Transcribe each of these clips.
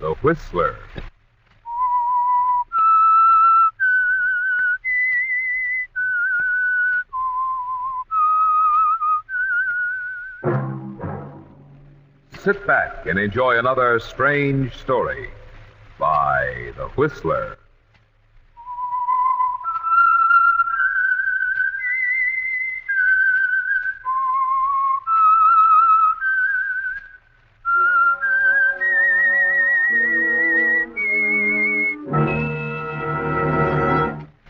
The Whistler. Sit back and enjoy another strange story by The Whistler.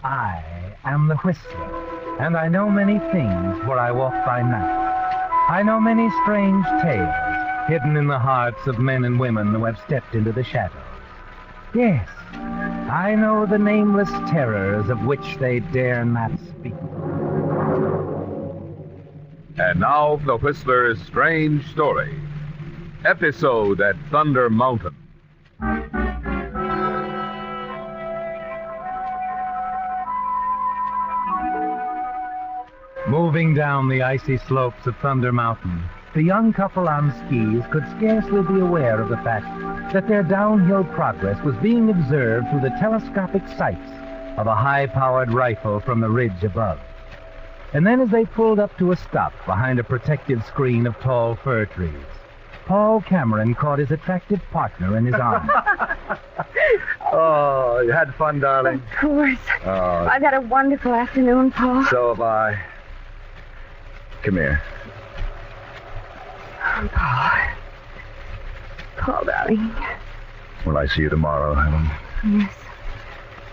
I am the Whistler, and I know many things where I walk by night. I know many strange tales hidden in the hearts of men and women who have stepped into the shadows. Yes, I know the nameless terrors of which they dare not speak. And now, The Whistler's strange story. Episode at Thunder Mountain. Moving down the icy slopes of Thunder Mountain, the young couple on skis could scarcely be aware of the fact that their downhill progress was being observed through the telescopic sights of a high-powered rifle from the ridge above. And then as they pulled up to a stop behind a protective screen of tall fir trees, Paul Cameron caught his attractive partner in his arms. Oh, you had fun, darling. Of course. Oh. I've had a wonderful afternoon, Paul. So have I. Come here. Paul. Paul, darling. Will I see you tomorrow, Helen? Yes.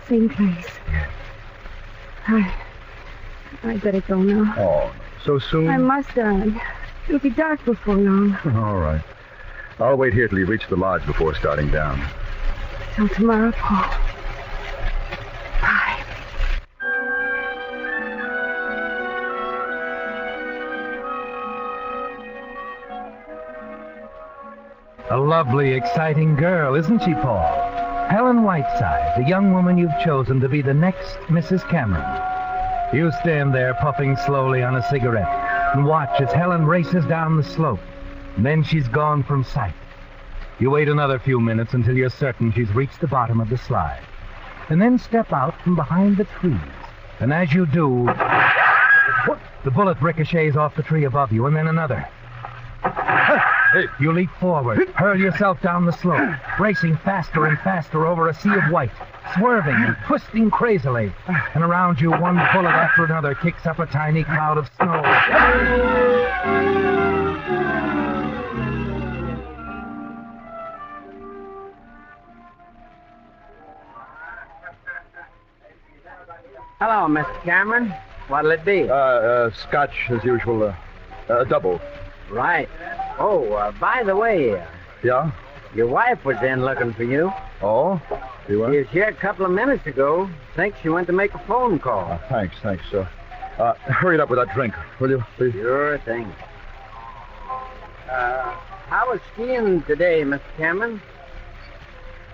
Same place. I'd better go now. Oh, so soon? I must, darling. It'll be dark before long. All right. I'll wait here till you reach the lodge before starting down. Till tomorrow, Paul. Bye. A lovely, exciting girl, isn't she, Paul? Helen Whiteside, the young woman you've chosen to be the next Mrs. Cameron. You stand there puffing slowly on a cigarette and watch as Helen races down the slope. And then she's gone from sight. You wait another few minutes until you're certain she's reached the bottom of the slide. And then step out from behind the trees. And as you do, the bullet ricochets off the tree above you, and then another. Hey. You leap forward, hurl yourself down the slope, racing faster and faster over a sea of white, swerving and twisting crazily. And around you, one bullet after another kicks up a tiny cloud of snow. Hello, Mr. Cameron. What'll it be? Scotch as usual. A double. Right. Oh, by the way, Yeah? your wife was in looking for you. Oh? You She were? was here a couple of minutes ago. Think she went to make a phone call. Thanks. Hurry it up with that drink, will you, please? Sure thing. How was skiing today, Mr. Cameron?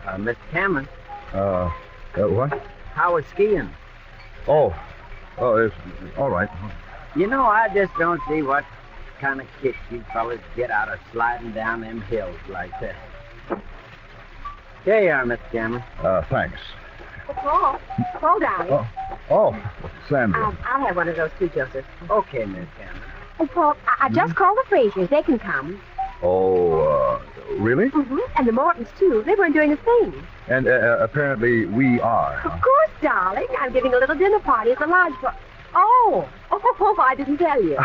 Mr. Cameron, What? how was skiing? Oh, it's all right. You know, I just don't see what kind of kick you fellas get out of sliding down them hills like that. Here you are, Mr. Cameron. Thanks. Paul, darling. Oh, Sandra. I'll have one of those too, Joseph. Okay, Miss Cameron. Oh, Paul, I just called the Frasers. They can come. Oh, really? Mm-hmm. And the Mortons, too. They weren't doing a thing. And apparently we are. Of course, darling. I'm giving a little dinner party at the lodge for... Oh, I didn't tell you.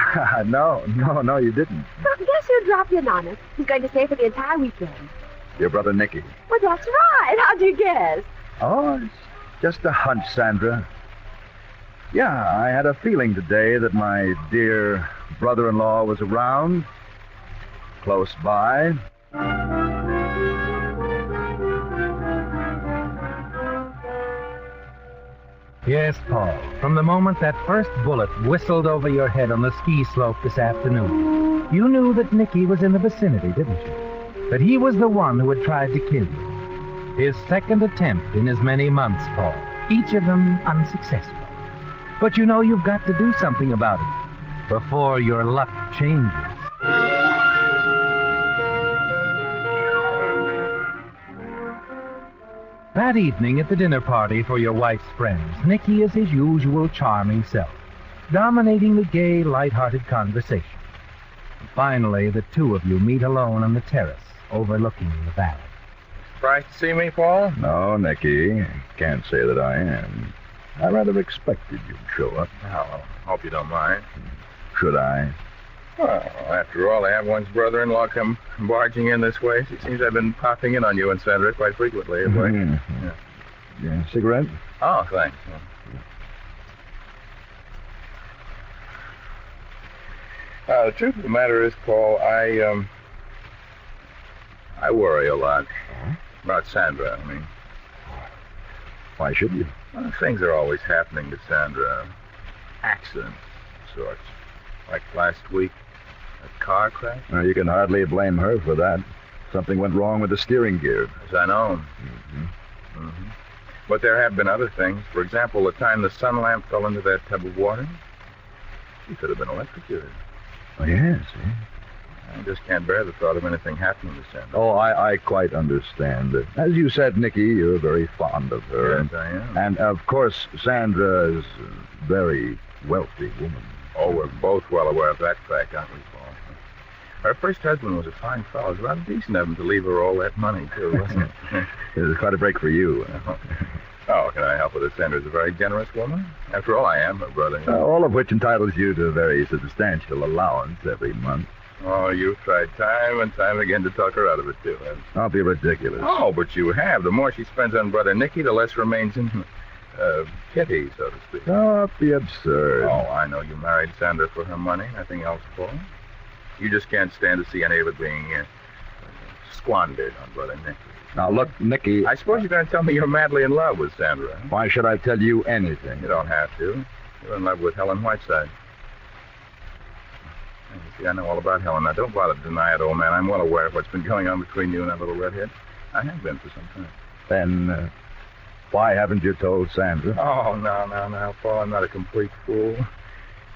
No, you didn't. Well, guess who dropped in on us? He's going to stay for the entire weekend. Your brother Nicky. Well, that's right. How'd you guess? Oh, it's just a hunch, Sandra. Yeah, I had a feeling today that my dear brother-in-law was around, close by. Yes, Paul. From the moment that first bullet whistled over your head on the ski slope this afternoon, you knew that Nicky was in the vicinity, didn't you? That he was the one who had tried to kill you. His second attempt in as many months, Paul. Each of them unsuccessful. But you know you've got to do something about it before your luck changes. That evening at the dinner party for your wife's friends, Nicky is his usual charming self, dominating the gay, light-hearted conversation. Finally, the two of you meet alone on the terrace overlooking the valley. Surprised to see me, Paul? No, Nicky, can't say that I am. I rather expected you'd show up. Oh, hope you don't mind. Should I? Well, after all, to have one's brother-in-law come barging in this way, it seems I've been popping in on you and Sandra quite frequently. Yeah, cigarette? Oh, thanks. The truth of the matter is, Paul, I worry a lot about Sandra. I mean, Why should you? well, things are always happening to Sandra. Accidents of sorts. Like last week, a car crash. Well, you can hardly blame her for that. Something went wrong with the steering gear. As I know. But there have been other things. For example, the time the sun lamp fell into that tub of water. She could have been electrocuted. Oh, yes. I just can't bear the thought of anything happening to Sandra. Oh, I quite understand. As you said, Nicky, you're very fond of her. Yes, I am. And, of course, Sandra is a very wealthy woman. Oh, we're both well aware of that fact, aren't we, Paul? Her first husband was a fine fellow. It was rather decent of him to leave her all that money, too, wasn't it? It was quite a break for you. Oh, can I help with it? Sandra's a very generous woman. After all, I am her brother. All of which entitles you to a very substantial allowance every month. Oh, you've tried time and time again to talk her out of it, too, haven't you? Don't be ridiculous. Oh, but you have. The more she spends on brother Nicky, the less remains in pity, so to speak. Don't be absurd. Oh, I know you married Sandra for her money. Nothing else, Paul. You just can't stand to see any of it being squandered on brother Nicky. Now, look, Nicky... I suppose you're going to tell me you're madly in love with Sandra. Huh? Why should I tell you anything? You don't have to. You're in love with Helen Whiteside. You see, I know all about Helen. Now, don't bother to deny it, old man. I'm well aware of what's been going on between you and that little redhead. I have been for some time. Then, why haven't you told Sandra? Oh, no, Paul. I'm not a complete fool.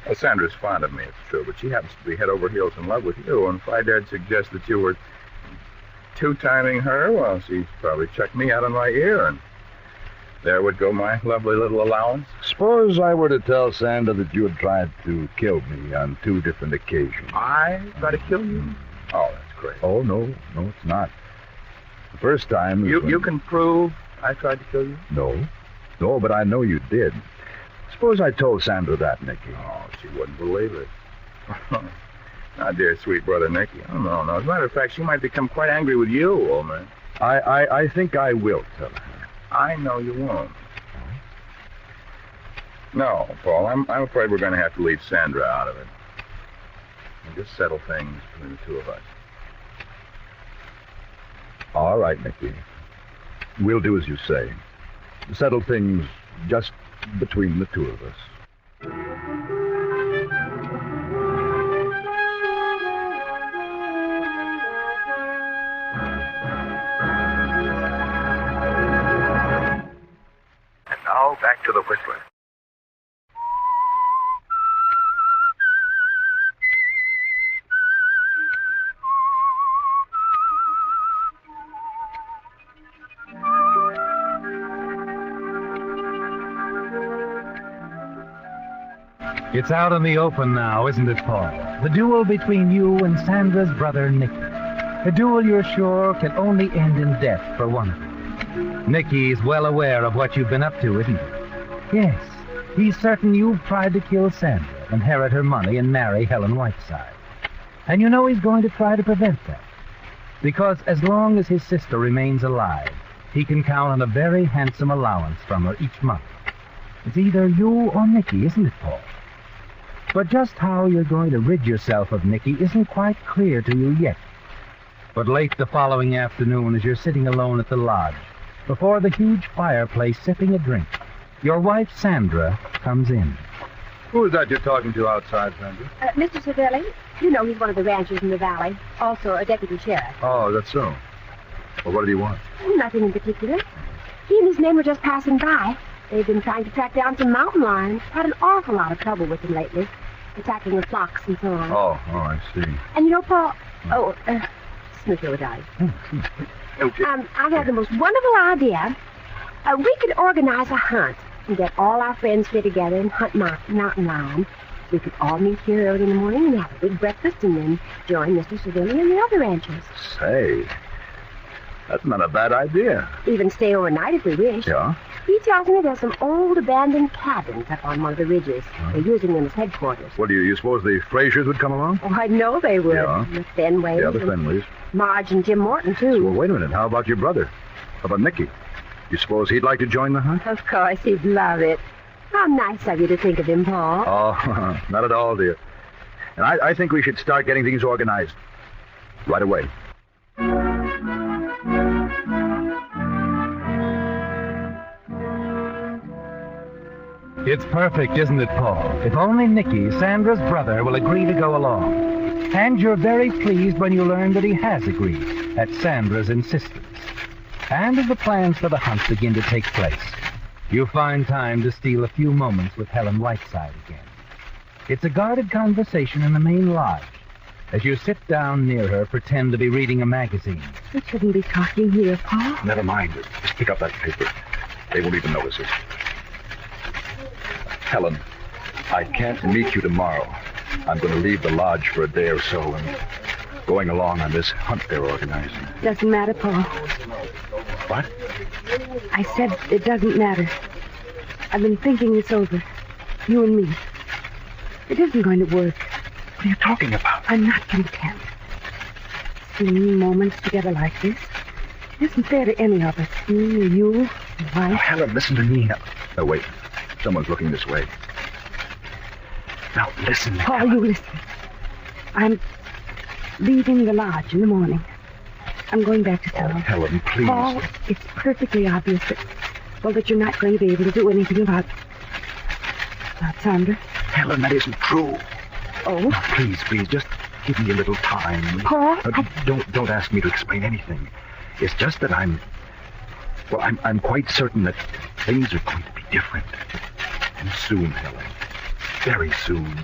Well, Sandra's fond of me, it's true, but she happens to be head over heels in love with you. And if I dared suggest that you were two-timing her, well, she'd probably check me out on my ear, and there would go my lovely little allowance. Suppose I were to tell Sandra that you had tried to kill me on 2 different occasions. I try to kill you? Oh, that's crazy. Oh, no, it's not. The first time... You can prove I tried to kill you? No, but I know you did. Suppose I told Sandra that, Nicky. Oh, she wouldn't believe it. Now, dear sweet brother Nicky. Oh, no. As a matter of fact, she might become quite angry with you, old man. I think I will tell her. I know you won't. No, Paul, I'm afraid we're going to have to leave Sandra out of it. And just settle things between the two of us. All right, Nicky. We'll do as you say. Settle things just between the two of us. And now, back to the Whistler. It's out in the open now, isn't it, Paul? The duel between you and Sandra's brother, Nicky. A duel you're sure can only end in death for one of you. Nicky's well aware of what you've been up to, isn't he? Yes, he's certain you've tried to kill Sandra, inherit her money, and marry Helen Whiteside. And you know he's going to try to prevent that. Because as long as his sister remains alive, he can count on a very handsome allowance from her each month. It's either you or Nicky, isn't it, Paul? But just how you're going to rid yourself of Nicky isn't quite clear to you yet. But late the following afternoon, as you're sitting alone at the lodge, before the huge fireplace sipping a drink, your wife, Sandra, comes in. Who is that you're talking to outside, Sandra? Mr. Savelli, you know he's one of the ranchers in the valley, also a deputy sheriff. Oh, that's so. Well, what did he want? Nothing in particular. He and his men were just passing by. They've been trying to track down some mountain lions. Had an awful lot of trouble with them lately. Attacking the flocks and so on. Oh, I see. And you know, Paul... smooth over, darling. I've had the most wonderful idea. We could organize a hunt and get all our friends here together and hunt mountain lion. We could all meet here early in the morning and have a big breakfast and then join Mr. Civilian and the other ranchers. Say, that's not a bad idea. Even stay overnight if we wish. Yeah? He tells me there's some old abandoned cabins up on one of the ridges. They're using them as headquarters. What do you suppose the Frasers would come along? Oh, I know they would. Yeah. The Fenways. Yeah, the and Fenways. Marge and Jim Morton, too. Well, wait a minute. How about your brother? How about Nicky? You suppose he'd like to join the hunt? Of course, he'd love it. How nice of you to think of him, Paul. Oh, not at all, dear. And I think we should start getting things organized right away. It's perfect, isn't it, Paul? If only Nicky, Sandra's brother, will agree to go along. And you're very pleased when you learn that he has agreed, at Sandra's insistence. And as the plans for the hunt begin to take place, you find time to steal a few moments with Helen Whiteside again. It's a guarded conversation in the main lodge. As you sit down near her, pretend to be reading a magazine. We shouldn't be talking here, Paul. Never mind. Just pick up that paper. They won't even notice it. Helen, I can't meet you tomorrow. I'm going to leave the lodge for a day or so and going along on this hunt they're organizing. Doesn't matter, Paul. What? I said it doesn't matter. I've been thinking this over. You and me. It isn't going to work. What are you talking about? I'm not content. Seeing moments together like this, it isn't fair to any of us. Me, or you, your Oh, wife. Helen, listen to me. Oh, wait. Someone's looking this way. Now, listen. Paul, Helen. you listen. I'm leaving the lodge in the morning. I'm going back to Oh, town. Helen, please. Paul, it's perfectly obvious that you're not going to be able to do anything about Sandra. Helen, that isn't true. Oh? Now, please, just give me a little time. Paul, Don't ask me to explain anything. It's just that I'm quite certain that things are going to be different. And soon, Helen. Very soon.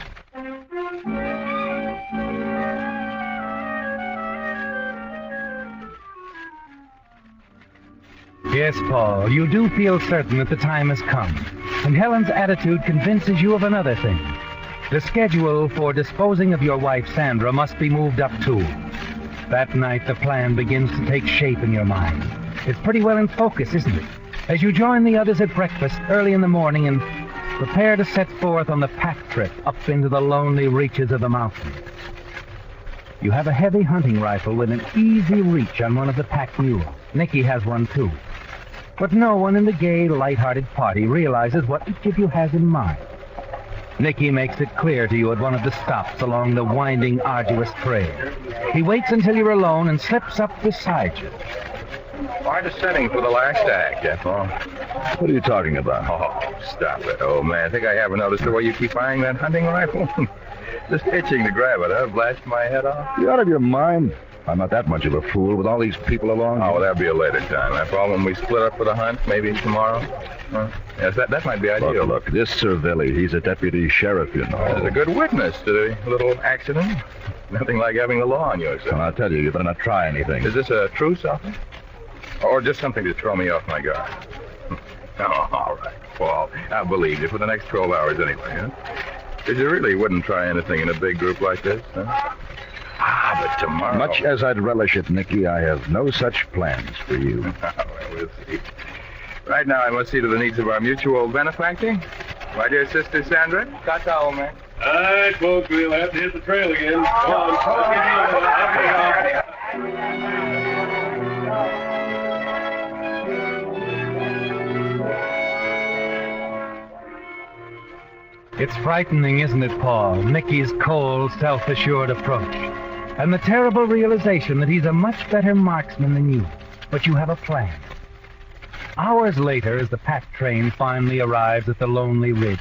Yes, Paul, you do feel certain that the time has come. And Helen's attitude convinces you of another thing. The schedule for disposing of your wife, Sandra, must be moved up, too. That night, the plan begins to take shape in your mind. It's pretty well in focus, isn't it? As you join the others at breakfast early in the morning and prepare to set forth on the pack trip up into the lonely reaches of the mountains. You have a heavy hunting rifle with an easy reach on one of the pack mules. Nicky has one, too. But no one in the gay, light-hearted party realizes what each of you has in mind. Nicky makes it clear to you at one of the stops along the winding, arduous trail. He waits until you're alone and slips up beside you. Quite a setting for the last act, that Paul. What are you talking about? Oh, stop it, old man. I think I haven't noticed the way you keep eyeing that hunting rifle. Just itching to grab it, huh? Blast my head off. You out of your mind? I'm not that much of a fool with all these people along. Oh, well, that'll be a later time. After all, when we split up for the hunt, maybe tomorrow. Yes, that might be ideal. Look, this Cervelli, he's a deputy sheriff, you know. He's a good witness to the little accident. Nothing like having the law on your side. Well, I'll tell you better not try anything. Is this a truce offer? Or just something to throw me off my guard? Oh, all right, Paul. I'll believe you for the next 12 hours anyway, huh? Because you really wouldn't try anything in a big group like this, huh? Ah, but tomorrow... Much as I'd relish it, Nicky, I have no such plans for you. Well, we'll see. Right now, I must see to the needs of our mutual benefactor. My dear sister Sandra. Ta-ta, old man. All right, folks, we'll have to hit the trail again. Come on, let's get It's frightening, isn't it, Paul? Nicky's cold, self-assured approach. And the terrible realization that he's a much better marksman than you. But you have a plan. Hours later, as the pack train finally arrives at the lonely ridge,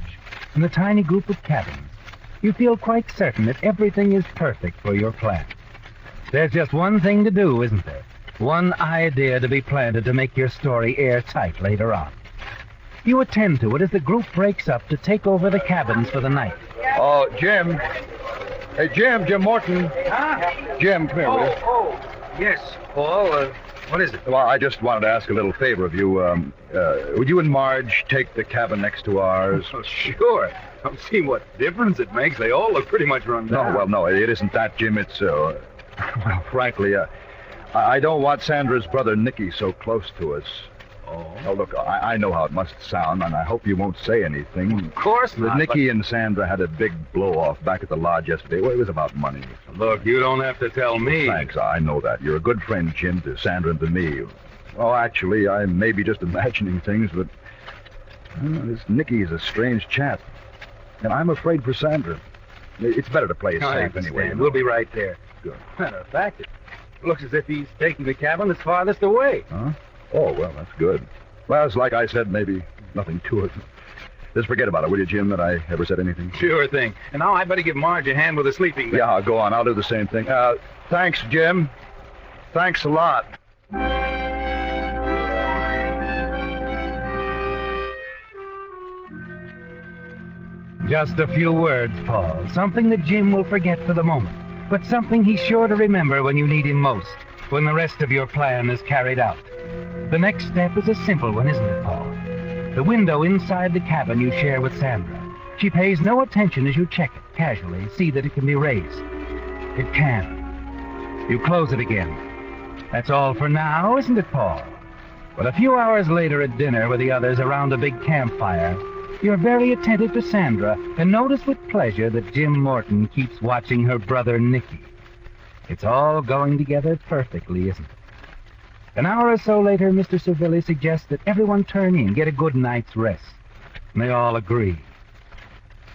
in the tiny group of cabins, you feel quite certain that everything is perfect for your plan. There's just one thing to do, isn't there? One idea to be planted to make your story airtight later on. You attend to it as the group breaks up to take over the cabins for the night. Oh, Jim. Hey, Jim Morton. Huh? Jim, come here, will you? Oh, yes, Paul. What is it? Well, I just wanted to ask a little favor of you. Would you and Marge take the cabin next to ours? Oh, sure. Don't see what difference it makes. They all look pretty much run down. No, well, no, it isn't that, Jim. It's, well, frankly, I don't want Sandra's brother Nicky so close to us. Oh, look, I know how it must sound, and I hope you won't say anything. Of course not. Nicky and Sandra had a big blow-off back at the lodge yesterday. Well, it was about money. Look, you don't have to tell me. Thanks, I know that. You're a good friend, Jim, to Sandra and to me. Oh, actually, I may be just imagining things, but this Nicky is a strange chap. And I'm afraid for Sandra. It's better to play it safe anyway. You know? We'll be right there. Good. Matter of fact, it looks as if he's taking the cabin that's farthest away. Huh? Oh, well, that's good. Well, it's like I said, maybe nothing to it. Just forget about it, will you, Jim, that I ever said anything? Sure thing. And now I'd better give Marge a hand with the sleeping bag. Yeah, go on. I'll do the same thing. Thanks, Jim. Thanks a lot. Just a few words, Paul. Something that Jim will forget for the moment, but something he's sure to remember when you need him most, when the rest of your plan is carried out. The next step is a simple one, isn't it, Paul? The window inside the cabin you share with Sandra. She pays no attention as you check it casually, see that it can be raised. It can. You close it again. That's all for now, isn't it, Paul? But a few hours later at dinner with the others around a big campfire, you're very attentive to Sandra and notice with pleasure that Jim Morton keeps watching her brother Nicky. It's all going together perfectly, isn't it? An hour or so later, Mr. Savilli suggests that everyone turn in, get a good night's rest. And they all agree.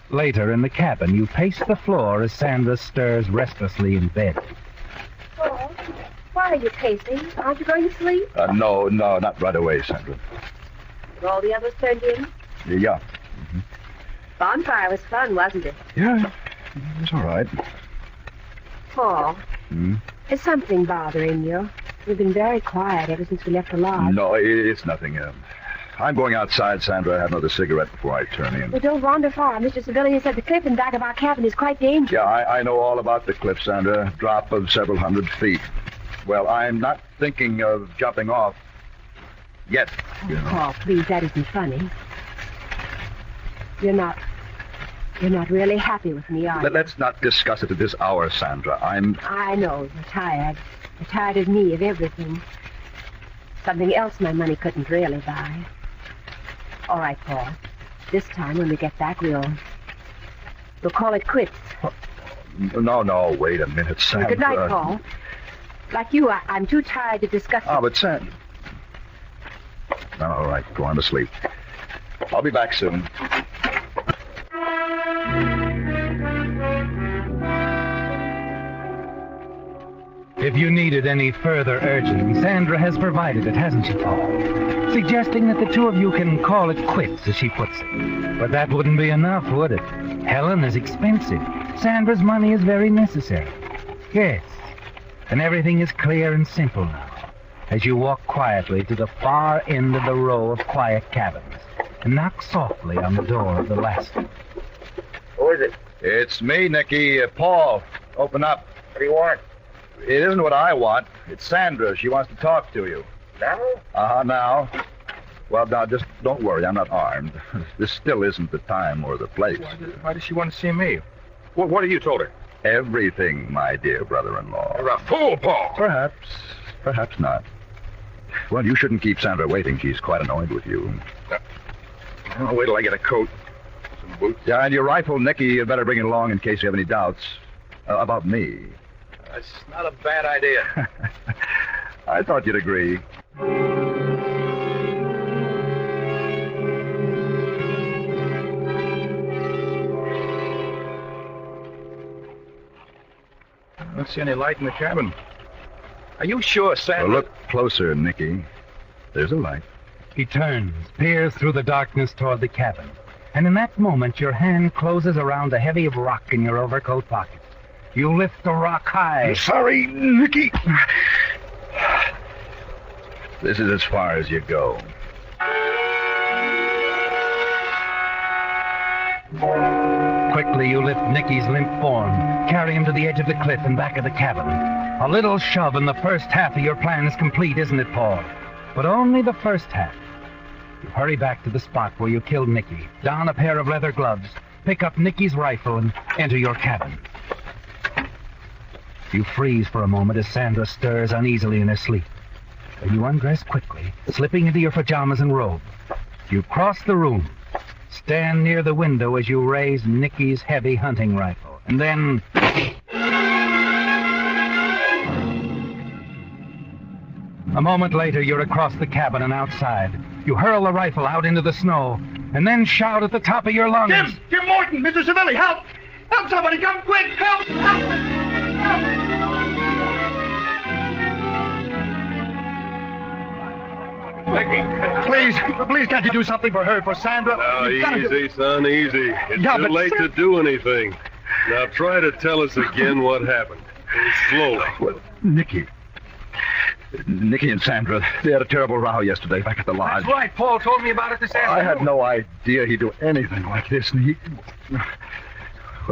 Later, in the cabin, you pace the floor as Sandra stirs restlessly in bed. Oh, why are you pacing? Aren't you going to sleep? No, not right away, Sandra. Have all the others turned in? Yeah. Bonfire was fun, wasn't it? Yeah, it was all right. Paul, is something bothering you? You've been very quiet ever since we left the lodge. No, it's nothing. I'm going outside, Sandra. I have another cigarette before I turn in. Well, don't wander far. Mr. Civilian said the cliff in back of our cabin is quite dangerous. Yeah, I know all about the cliff, Sandra. Drop of several hundred feet. Well, I'm not thinking of jumping off yet. You know. Paul, please, that isn't funny. You're not really happy with me, are you? Let's not discuss it at this hour, Sandra. I know, you're tired. You're tired of me, of everything. Something else my money couldn't really buy. All right, Paul. This time, when we get back, we'll call it quits. No, wait a minute, Sandra. Good night, Paul. Like you, I'm too tired to discuss it. Oh, but Sandra... All right, go on to sleep. I'll be back soon. If you needed any further urging, Sandra has provided it, hasn't she, Paul? Suggesting that the two of you can call it quits, as she puts it. But that wouldn't be enough, would it? Helen is expensive. Sandra's money is very necessary. Yes. And everything is clear and simple now, as you walk quietly to the far end of the row of quiet cabins and knock softly on the door of the last one. Who is it? It's me, Nicky. Paul, open up. What do you want? It isn't what I want. It's Sandra. She wants to talk to you. Now? Now. Well, now, just don't worry. I'm not armed. This still isn't the time or the place. Why does she want to see me? What have you told her? Everything, my dear brother-in-law. You're a fool, Paul. Perhaps not. Well, you shouldn't keep Sandra waiting. She's quite annoyed with you. I'll wait till I get a coat. Some boots. Yeah, and your rifle, Nicky, you better bring it along in case you have any doubts about me. That's not a bad idea. I thought you'd agree. I don't see any light in the cabin. Are you sure, Sandra? Well, look closer, Nicky. There's a light. He turns, peers through the darkness toward the cabin, and in that moment your hand closes around a heavy rock in your overcoat pocket. You lift the rock high. I'm sorry, Nicky. This is as far as you go. Quickly you lift Nicky's limp form, carry him to the edge of the cliff and back of the cabin. A little shove and the first half of your plan is complete, isn't it, Paul? But only the first half. You hurry back to the spot where you killed Nicky, don a pair of leather gloves, pick up Nicky's rifle, and enter your cabin. You freeze for a moment as Sandra stirs uneasily in her sleep. Then you undress quickly, slipping into your pajamas and robe. You cross the room, stand near the window as you raise Nicky's heavy hunting rifle, and then... A moment later, you're across the cabin and outside. You hurl the rifle out into the snow, and then shout at the top of your lungs. Jim Morton! Mr. Savelli, help! Help somebody! Come quick! Help! Please, can't you do something for her, for Sandra? Now, easy, son, easy. It's too late to do anything. Now, try to tell us again what happened. Slowly. Well, Nicky and Sandra, they had a terrible row yesterday back at the lodge. That's right. Paul told me about it this afternoon. I had no idea he'd do anything like this. And he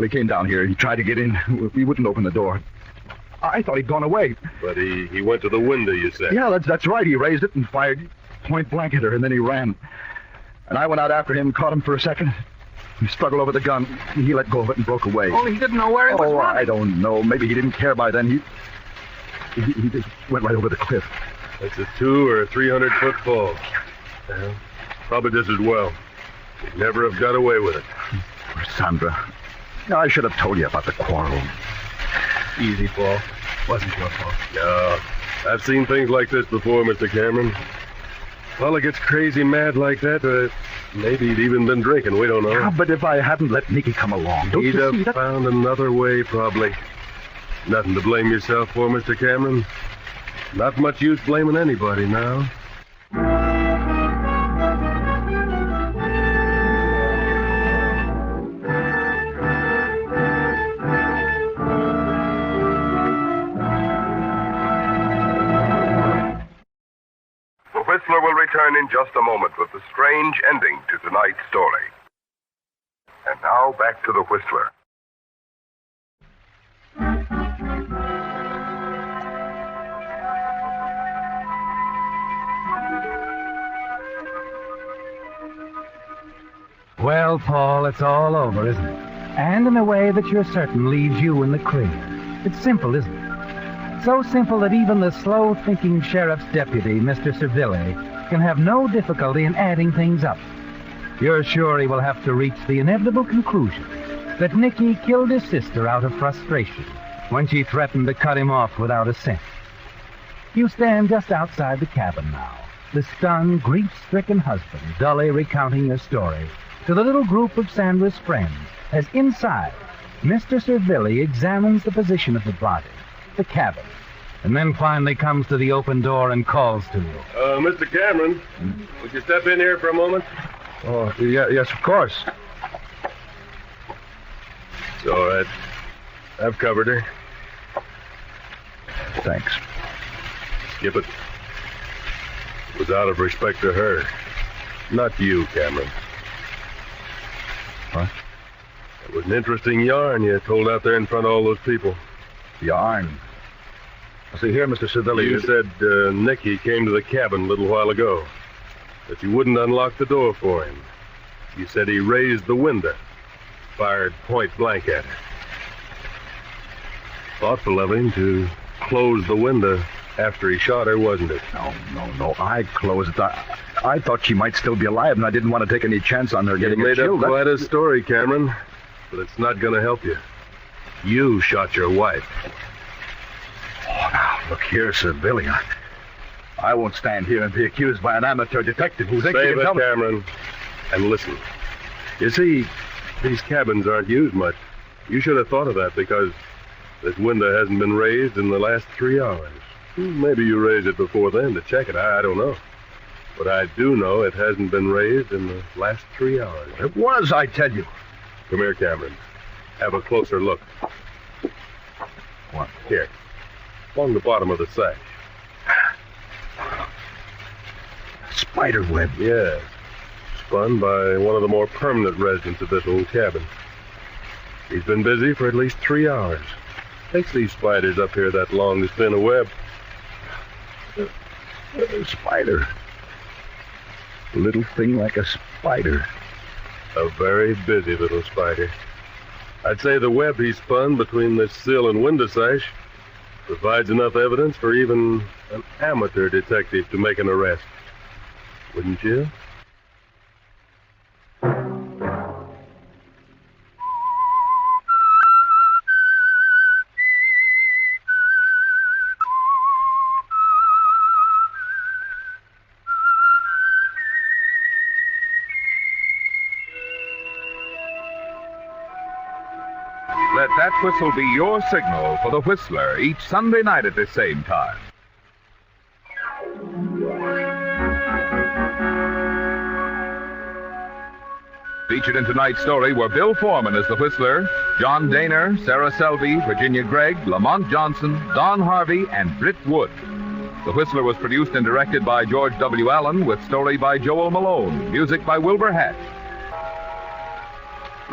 came down here. He tried to get in. We wouldn't open the door. I thought he'd gone away. But he went to the window, you said? Yeah, that's right. He raised it and fired point blank at her, and then he ran. And I went out after him, caught him for a second. He struggled over the gun. He let go of it and broke away. Only he didn't know where he was running. I don't know. Maybe he didn't care by then. He just went right over the cliff. That's a 200 or 300-foot fall. Well, probably just as well. He'd never have got away with it. Poor Sandra. I should have told you about the quarrel. Easy, Paul. Wasn't your fault. No. I've seen things like this before, Mr. Cameron. Fella gets crazy mad like that, maybe he'd even been drinking. We don't know. Yeah, but if I hadn't let Nicky come along, he'd have found another way, probably. Nothing to blame yourself for, Mr. Cameron. Not much use blaming anybody now. The Whistler will return in just a moment with the strange ending to tonight's story. And now back to the Whistler. Well, Paul, it's all over, isn't it? And in a way that you're certain leaves you in the clear. It's simple, isn't it? So simple that even the slow-thinking sheriff's deputy, Mr. Savelli, can have no difficulty in adding things up. You're sure he will have to reach the inevitable conclusion that Nicky killed his sister out of frustration when she threatened to cut him off without a cent. You stand just outside the cabin now, the stunned, grief-stricken husband dully recounting your story to the little group of Sandra's friends, as inside, Mr. Savelli examines the position of the body, the cabin, and then finally comes to the open door and calls to you. Mr. Cameron, would you step in here for a moment? Oh, yeah, yes, of course. It's all right. I've covered her. Thanks. Skip it. It was out of respect to her. Not you, Cameron. What? It was an interesting yarn you told out there in front of all those people. Yarn. See here, Mr. Savelli. You said Nicky came to the cabin a little while ago, that you wouldn't unlock the door for him. You said he raised the window, fired point blank at her. Thoughtful of him to close the window after he shot her, wasn't it? No. I closed it. I thought she might still be alive, and I didn't want to take any chance on her getting You made up killed. quite a story, Cameron, but it's not going to help you. You shot your wife. Oh, now, look here, Savelli. I won't stand here and be accused by an amateur detective who thinks he Save can it, tell me. Cameron, and listen. You see, these cabins aren't used much. You should have thought of that because this window hasn't been raised in the last 3 hours. Maybe you raised it before then to check it. I don't know. But I do know it hasn't been raised in the last 3 hours. It was, I tell you. Come here, Cameron. Have a closer look. What? Here. Along the bottom of the sash. Spider web. Yes. Spun by one of the more permanent residents of this old cabin. He's been busy for at least 3 hours. Makes these spiders up here that long to spin a web? A spider. A little thing like a spider. A very busy little spider. I'd say the web he spun between this sill and window sash provides enough evidence for even an amateur detective to make an arrest. Wouldn't you? Let that whistle be your signal for the Whistler each Sunday night at the same time. Featured in tonight's story were Bill Foreman as the Whistler, John Daner, Sarah Selby, Virginia Gregg, Lamont Johnson, Don Harvey, and Britt Wood. The Whistler was produced and directed by George W. Allen, with story by Joel Malone, music by Wilbur Hatch.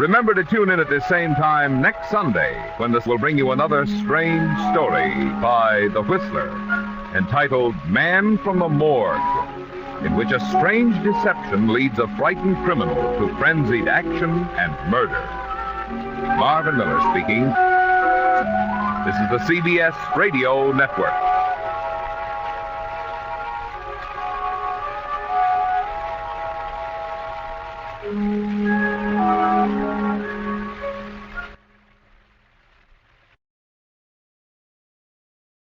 Remember to tune in at the same time next Sunday, when this will bring you another strange story by The Whistler, entitled Man from the Morgue, in which a strange deception leads a frightened criminal to frenzied action and murder. Marvin Miller speaking. This is the CBS Radio Network.